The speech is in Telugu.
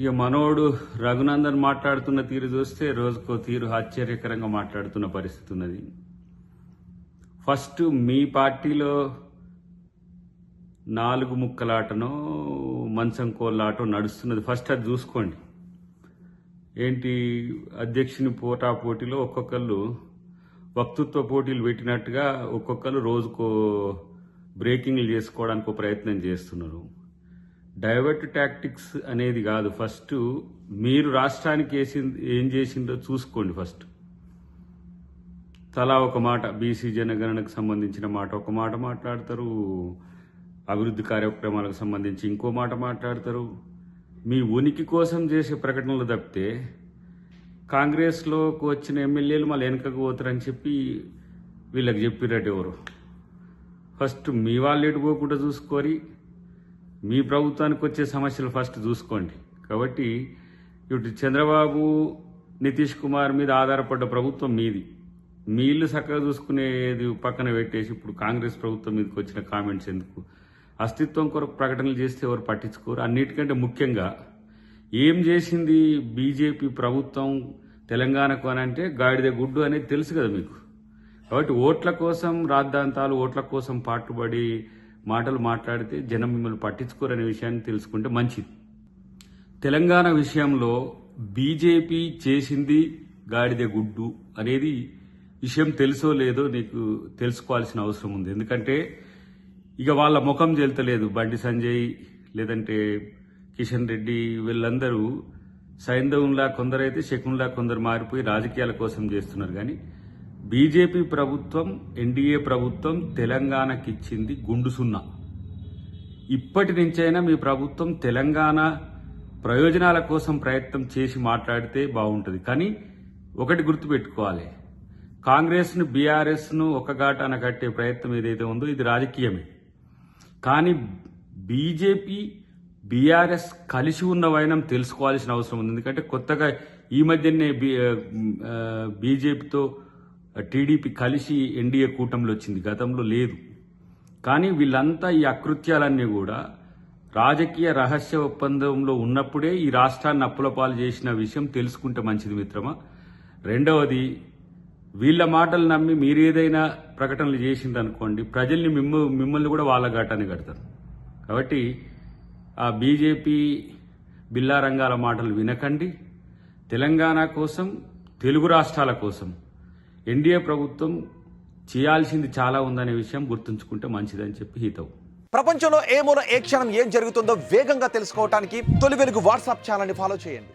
ఇక మనోడు రఘునందన్ మాట్లాడుతున్న తీరు చూస్తే రోజుకో తీరు ఆశ్చర్యకరంగా మాట్లాడుతున్న పరిస్థితి ఉన్నది. ఫస్ట్ మీ పార్టీలో 4 ముక్కలాటనో మంచం కోళ్ళాటో నడుస్తున్నది. ఫస్ట్ అది చూసుకోండి. ఏంటి అధ్యక్షుని పోటాపోటీలో ఒక్కొక్కళ్ళు వక్తృత్వ పోటీలు పెట్టినట్టుగా ఒక్కొక్కరు రోజుకో బ్రేకింగ్లు చేసుకోవడానికి ఒక ప్రయత్నం చేస్తున్నారు. డైవర్ట్ టాక్టిక్స్ అనేది కాదు. ఫస్ట్ మీరు రాష్ట్రానికి ఏం చేసిందో చూసుకోండి. ఫస్ట్ తలా ఒక మాట, బీసీ జనగణనకు సంబంధించిన మాట ఒక మాట మాట్లాడతారు, అభివృద్ధి కార్యక్రమాలకు సంబంధించి ఇంకో మాట మాట్లాడతారు. మీ ఉనికి కోసం చేసే ప్రకటనలు తప్పితే కాంగ్రెస్లోకి వచ్చిన ఎమ్మెల్యేలు మళ్ళీ వెనకకు పోతారని చెప్పి వీళ్ళకి చెప్పినట్టు ఎవరు? ఫస్ట్ మీ వాళ్ళు ఎటుపోకుండా చూసుకొని మీ ప్రభుత్వానికి వచ్చే సమస్యలు ఫస్ట్ చూసుకోండి. కాబట్టి ఇటు చంద్రబాబు నితీష్ కుమార్ మీద ఆధారపడ్డ ప్రభుత్వం మీది. మీ ఇల్లు చక్కగా చూసుకునేది పక్కన పెట్టేసి ఇప్పుడు కాంగ్రెస్ ప్రభుత్వం మీదకి వచ్చిన కామెంట్స్ ఎందుకు? అస్తిత్వం కొరకు ప్రకటనలు చేస్తే ఎవరు పట్టించుకోరు. అన్నిటికంటే ముఖ్యంగా ఏం చేసింది బీజేపీ ప్రభుత్వం తెలంగాణకు అని అంటే గాడిద గుడ్డు అనేది తెలుసు కదా మీకు. కాబట్టి ఓట్ల కోసం రాద్ధాంతాలు, ఓట్ల కోసం పాటుపడి మాటలు మాట్లాడితే జనం మిమ్మల్ని పట్టించుకోరనే విషయాన్ని తెలుసుకుంటే మంచిది. తెలంగాణ విషయంలో బీజేపీ చేసింది గాడిద గుడ్డు అనేది విషయం తెలుసో లేదో నీకు తెలుసుకోవాల్సిన అవసరం ఉంది. ఎందుకంటే ఇక వాళ్ళ ముఖం చెల్తలేదు. బండి సంజయ్ లేదంటే కిషన్ రెడ్డి వీళ్ళందరూ సైంధవంలా కొందరైతే శకున్లా కొందరు మారిపోయి రాజకీయాల కోసం చేస్తున్నారు. కానీ బీజేపీ ప్రభుత్వం, ఎన్డీఏ ప్రభుత్వం తెలంగాణకి ఇచ్చింది గుండు సున్నా. ఇప్పటి నుంచైనా మీ ప్రభుత్వం తెలంగాణ ప్రయోజనాల కోసం ప్రయత్నం చేసి మాట్లాడితే బాగుంటుంది. కానీ ఒకటి గుర్తుపెట్టుకోవాలి, కాంగ్రెస్ను బీఆర్ఎస్ను ఒక ఘాటాన కట్టే ప్రయత్నం ఏదైతే ఉందో ఇది రాజకీయమే. కానీ బీజేపీ బీఆర్ఎస్ కలిసి ఉన్న వైనం తెలుసుకోవాల్సిన అవసరం ఉంది. ఎందుకంటే కొత్తగా ఈ మధ్యనే బీజేపీతో టీడీపీ కలిసి ఎన్డీఏ కూటమిలో వచ్చింది, గతంలో లేదు. కానీ వీళ్ళంతా ఈ అకృత్యాలన్నీ కూడా రాజకీయ రహస్య ఒప్పందంలో ఉన్నప్పుడే ఈ రాష్ట్రాన్ని అప్పులపాలు చేసిన విషయం తెలుసుకుంటే మంచిది మిత్రమా. రెండవది, వీళ్ళ మాటలు నమ్మి మీరు ఏదైనా ప్రకటనలు చేసిందనుకోండి, ప్రజల్ని మిమ్మల్ని కూడా వాళ్ళ ఘాటాన్ని కడతారు. కాబట్టి ఆ బీజేపీ బిల్లా రంగాల మాటలు వినకండి. తెలంగాణ కోసం, తెలుగు రాష్ట్రాల కోసం ఎన్డీఏ ప్రభుత్వం చేయాల్సింది చాలా ఉందనే విషయం గుర్తుంచుకుంటే మంచిదని చెప్పి హితవు. ప్రపంచంలో ఏ మూల ఏ క్షణం ఏం జరుగుతుందో వేగంగా తెలుసుకోవడానికి తొలి వెలుగు వాట్సాప్ ఛానల్ని ఫాలో చేయండి.